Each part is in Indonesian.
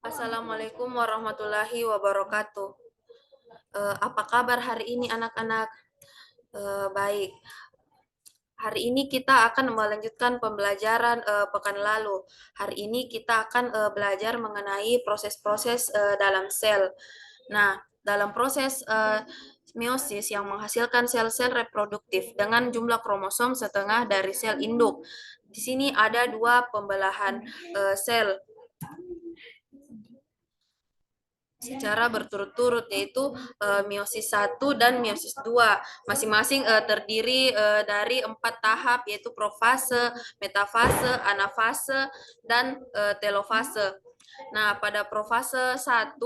Assalamualaikum warahmatullahi wabarakatuh. Apa kabar hari ini anak-anak? Baik. Hari ini kita akan melanjutkan pembelajaran pekan lalu. Hari ini kita akan belajar mengenai proses-proses dalam sel. Nah, dalam proses meiosis yang menghasilkan sel-sel reproduktif dengan jumlah kromosom setengah dari sel induk. Di sini ada dua pembelahan sel secara berturut-turut, yaitu meiosis 1 dan meiosis 2. Masing-masing terdiri dari 4 tahap, yaitu profase, metafase, anafase, dan telofase. Nah, pada profase 1,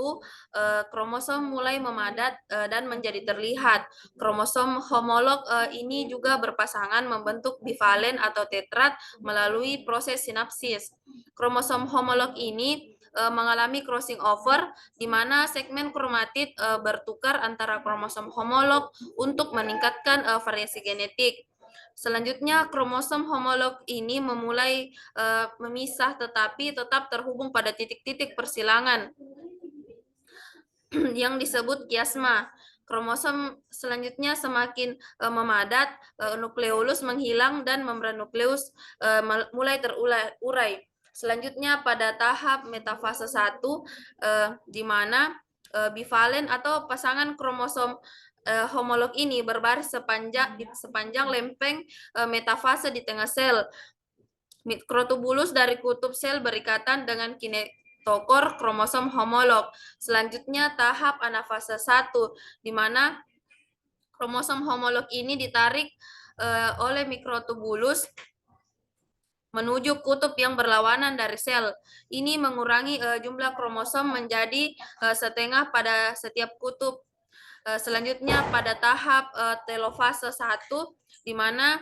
kromosom mulai memadat dan menjadi terlihat. Kromosom homolog ini juga berpasangan membentuk bivalen atau tetrat melalui proses sinapsis. Kromosom homolog ini mengalami crossing over, di mana segmen kromatid bertukar antara kromosom homolog untuk meningkatkan variasi genetik. Selanjutnya, kromosom homolog ini memulai memisah tetapi tetap terhubung pada titik-titik persilangan yang disebut kiasma. Kromosom selanjutnya semakin memadat, nukleolus menghilang dan membran nukleus mulai terurai. Selanjutnya pada tahap metafase 1, di mana bivalen atau pasangan kromosom homolog ini berbaris sepanjang lempeng metafase di tengah sel. Mikrotubulus dari kutub sel berikatan dengan kinetokor kromosom homolog. Selanjutnya tahap anafase 1, di mana kromosom homolog ini ditarik oleh mikrotubulus menuju kutub yang berlawanan dari sel. Ini mengurangi jumlah kromosom menjadi setengah pada setiap kutub. Selanjutnya pada tahap telofase 1, di mana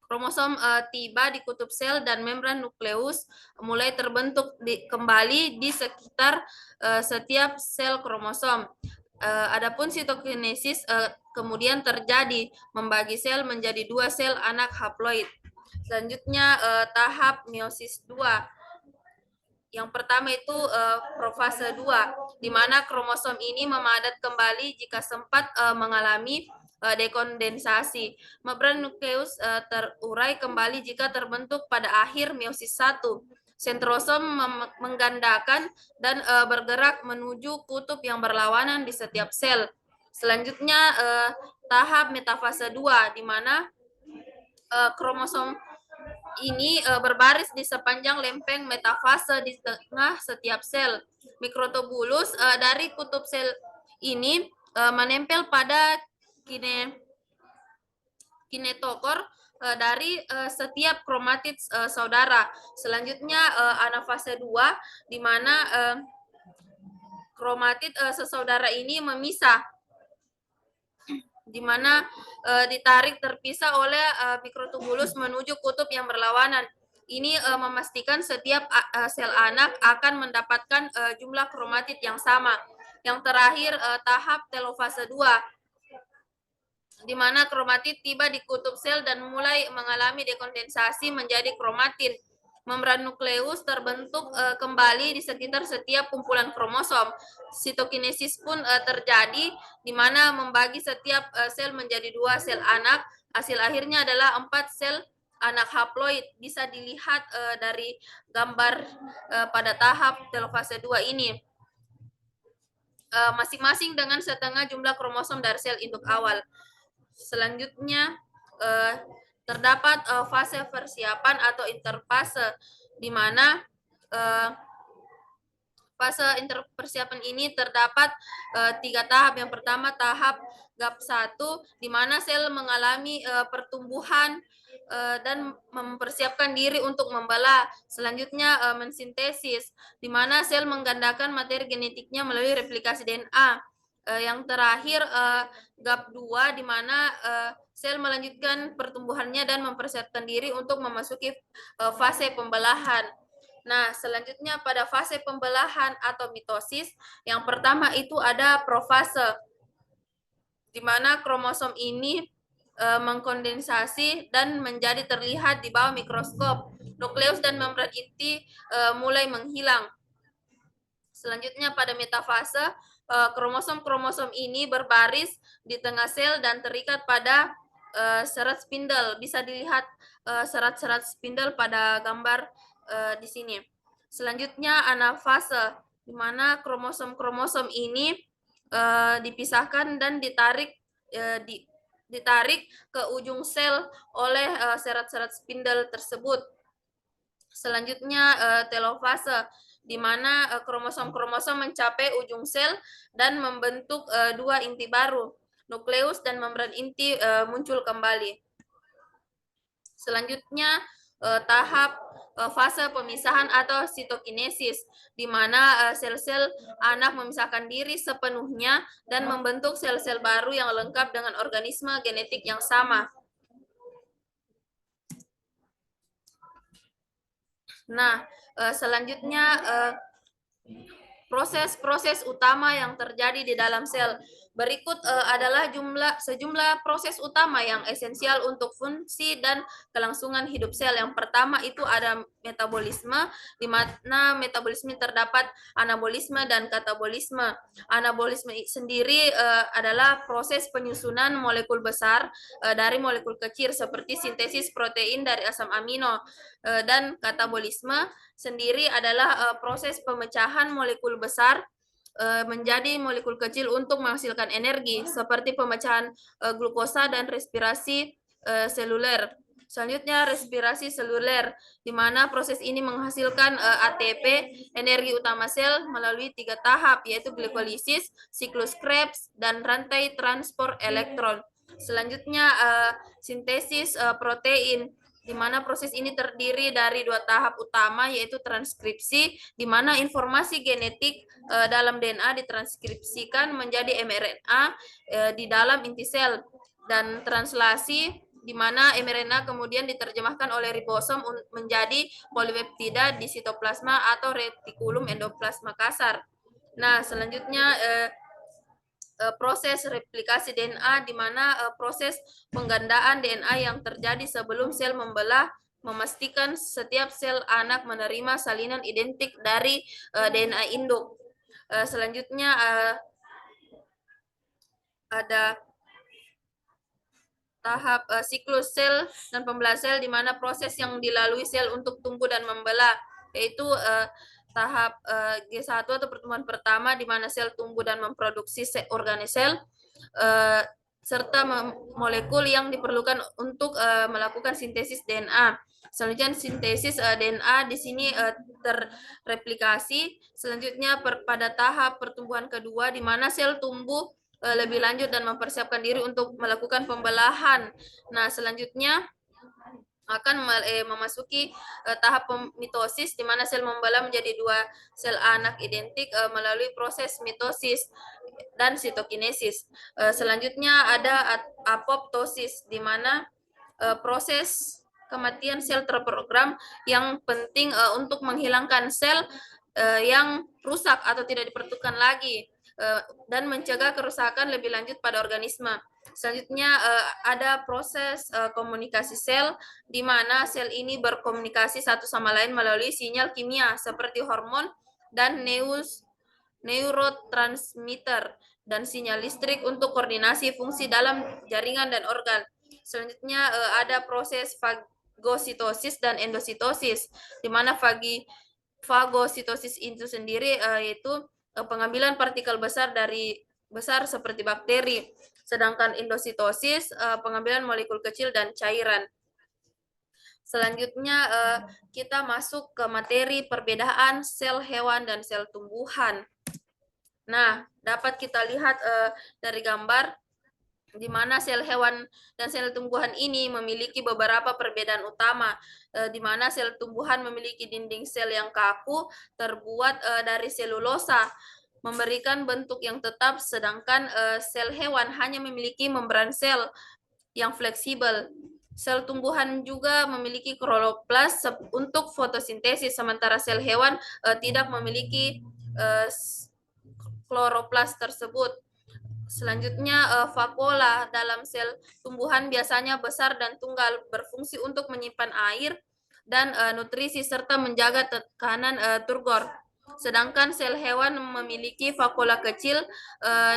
kromosom tiba di kutub sel dan membran nukleus mulai terbentuk kembali di sekitar setiap sel kromosom. Adapun sitokinesis kemudian terjadi membagi sel menjadi 2 sel anak haploid. Selanjutnya tahap meiosis 2. Yang pertama itu profase 2, di mana kromosom ini memadat kembali jika sempat mengalami dekondensasi. Membran nukleus terurai kembali jika terbentuk pada akhir meiosis 1. Sentrosom menggandakan dan bergerak menuju kutub yang berlawanan di setiap sel. Selanjutnya tahap metafase 2, di mana kromosom ini berbaris di sepanjang lempeng metafase di tengah setiap sel. Mikrotubulus dari kutub sel ini menempel pada kinetokor dari setiap kromatid saudara. Selanjutnya anafase 2, di mana kromatid sesaudara ini memisah, di mana ditarik terpisah oleh mikrotubulus menuju kutub yang berlawanan. Ini memastikan setiap sel anak akan mendapatkan jumlah kromatid yang sama. Yang terakhir tahap telofase 2, di mana kromatid tiba di kutub sel dan mulai mengalami dekondensasi menjadi kromatin. Membran nukleus terbentuk kembali di sekitar setiap kumpulan kromosom. Sitokinesis pun terjadi, di mana membagi setiap sel menjadi 2 sel anak. Hasil akhirnya adalah 4 sel anak haploid. Bisa dilihat dari gambar pada tahap telofase 2 ini. Masing-masing dengan setengah jumlah kromosom dari sel induk awal. Selanjutnya terdapat fase persiapan atau interfase, di mana fase persiapan ini terdapat 3 tahap. Yang pertama tahap GAP1, di mana sel mengalami pertumbuhan dan mempersiapkan diri untuk membelah. Selanjutnya mensintesis, di mana sel menggandakan materi genetiknya melalui replikasi DNA. Yang terakhir GAP2, di mana sel melanjutkan pertumbuhannya dan mempersiapkan diri untuk memasuki fase pembelahan. Nah, selanjutnya pada fase pembelahan atau mitosis, yang pertama itu ada profase, di mana kromosom ini mengkondensasi dan menjadi terlihat di bawah mikroskop. Nukleus dan membran inti mulai menghilang. Selanjutnya pada metafase, kromosom-kromosom ini berbaris di tengah sel dan terikat pada serat spindle. Bisa dilihat serat-serat spindle pada gambar di sini. Selanjutnya anafase, di mana kromosom-kromosom ini dipisahkan dan ditarik ditarik ke ujung sel oleh serat-serat spindle tersebut. Selanjutnya telofase, di mana kromosom-kromosom mencapai ujung sel dan membentuk dua inti baru, nukleus dan membran inti muncul kembali. Selanjutnya tahap fase pemisahan atau sitokinesis, di mana sel-sel anak memisahkan diri sepenuhnya dan membentuk sel-sel baru yang lengkap dengan organisme genetik yang sama. Nah, selanjutnya proses-proses utama yang terjadi di dalam sel. Berikut adalah sejumlah proses utama yang esensial untuk fungsi dan kelangsungan hidup sel. Yang pertama itu ada metabolisme, di mana metabolisme terdapat anabolisme dan katabolisme. Anabolisme sendiri adalah proses penyusunan molekul besar dari molekul kecil seperti sintesis protein dari asam amino, dan katabolisme sendiri adalah proses pemecahan molekul besar menjadi molekul kecil untuk menghasilkan energi seperti pemecahan glukosa dan respirasi seluler. Selanjutnya respirasi seluler, di mana proses ini menghasilkan ATP, energi utama sel melalui 3 tahap, yaitu glikolisis, siklus Krebs, dan rantai transport elektron. Selanjutnya sintesis protein, di mana proses ini terdiri dari 2 tahap utama, yaitu transkripsi, di mana informasi genetik dalam DNA ditranskripsikan menjadi mRNA di dalam inti sel, dan translasi, di mana mRNA kemudian diterjemahkan oleh ribosom menjadi polipeptida di sitoplasma atau retikulum endoplasma kasar. Nah, selanjutnya proses replikasi DNA, di mana proses penggandaan DNA yang terjadi sebelum sel membelah, memastikan setiap sel anak menerima salinan identik dari DNA induk. Selanjutnya ada tahap siklus sel dan pembelahan sel, di mana proses yang dilalui sel untuk tumbuh dan membelah, yaitu tahap G1 atau pertumbuhan pertama, di mana sel tumbuh dan memproduksi organel serta molekul yang diperlukan untuk melakukan sintesis DNA. Selanjutnya sintesis DNA di sini terreplikasi. Selanjutnya pada tahap pertumbuhan kedua, di mana sel tumbuh lebih lanjut dan mempersiapkan diri untuk melakukan pembelahan. Nah, selanjutnya akan memasuki tahap mitosis, di mana sel membelah menjadi 2 sel anak identik melalui proses mitosis dan sitokinesis. Selanjutnya ada apoptosis, di mana proses kematian sel terprogram yang penting untuk menghilangkan sel yang rusak atau tidak diperlukan lagi dan mencegah kerusakan lebih lanjut pada organisme. Selanjutnya ada proses komunikasi sel, di mana sel ini berkomunikasi satu sama lain melalui sinyal kimia seperti hormon dan neurotransmitter dan sinyal listrik untuk koordinasi fungsi dalam jaringan dan organ. Selanjutnya ada proses fagositosis dan endositosis, di mana fagositosis itu sendiri yaitu pengambilan partikel besar seperti bakteri, sedangkan endositosis pengambilan molekul kecil dan cairan. Selanjutnya kita masuk ke materi perbedaan sel hewan dan sel tumbuhan. Nah, dapat kita lihat dari gambar, di mana sel hewan dan sel tumbuhan ini memiliki beberapa perbedaan utama, di mana sel tumbuhan memiliki dinding sel yang kaku terbuat dari selulosa, memberikan bentuk yang tetap, sedangkan sel hewan hanya memiliki membran sel yang fleksibel. Sel tumbuhan juga memiliki kloroplas untuk fotosintesis, sementara sel hewan tidak memiliki kloroplas tersebut. Selanjutnya vakuola dalam sel tumbuhan biasanya besar dan tunggal, berfungsi untuk menyimpan air dan nutrisi serta menjaga tekanan turgor. Sedangkan sel hewan memiliki vakuola kecil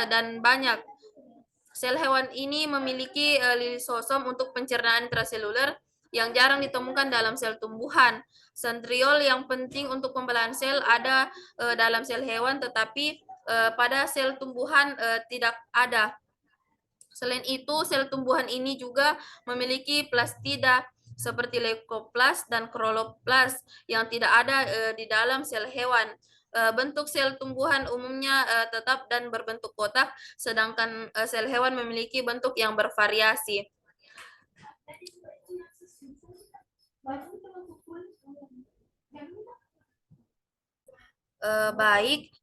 dan banyak. Sel hewan ini memiliki lisosom untuk pencernaan intraseluler yang jarang ditemukan dalam sel tumbuhan. Sentriol yang penting untuk pembelahan sel ada dalam sel hewan, tetapi pada sel tumbuhan tidak ada. Selain itu, sel tumbuhan ini juga memiliki plastida seperti leukoplast dan kloroplast yang tidak ada di dalam sel hewan. Bentuk sel tumbuhan umumnya tetap dan berbentuk kotak, sedangkan sel hewan memiliki bentuk yang bervariasi. Baik,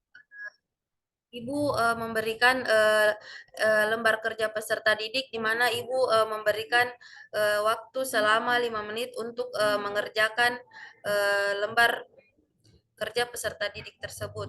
Ibu memberikan lembar kerja peserta didik di mana Ibu memberikan waktu selama 5 menit untuk mengerjakan lembar kerja peserta didik tersebut.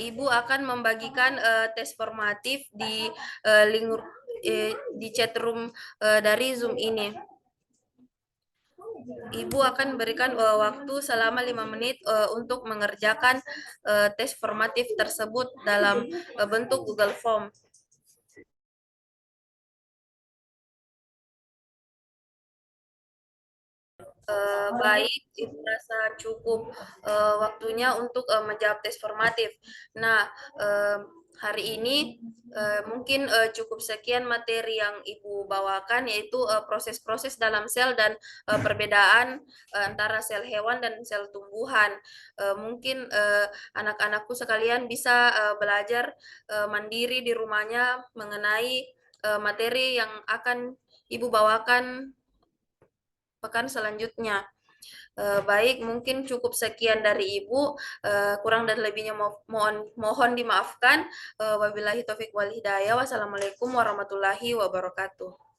Ibu akan membagikan tes formatif di link di chat room dari Zoom ini. Ibu akan berikan waktu selama 5 menit untuk mengerjakan tes formatif tersebut dalam bentuk Google Form. Baik, Ibu rasa cukup waktunya untuk menjawab tes formatif. Nah, hari ini mungkin cukup sekian materi yang Ibu bawakan, yaitu proses-proses dalam sel dan perbedaan antara sel hewan dan sel tumbuhan. Mungkin anak-anakku sekalian bisa belajar mandiri di rumahnya mengenai materi yang akan Ibu bawakan pekan selanjutnya. Baik, mungkin cukup sekian dari Ibu. Kurang dan lebihnya mohon dimaafkan. Wabillahi taufik wal hidayah. Wassalamualaikum warahmatullahi wabarakatuh.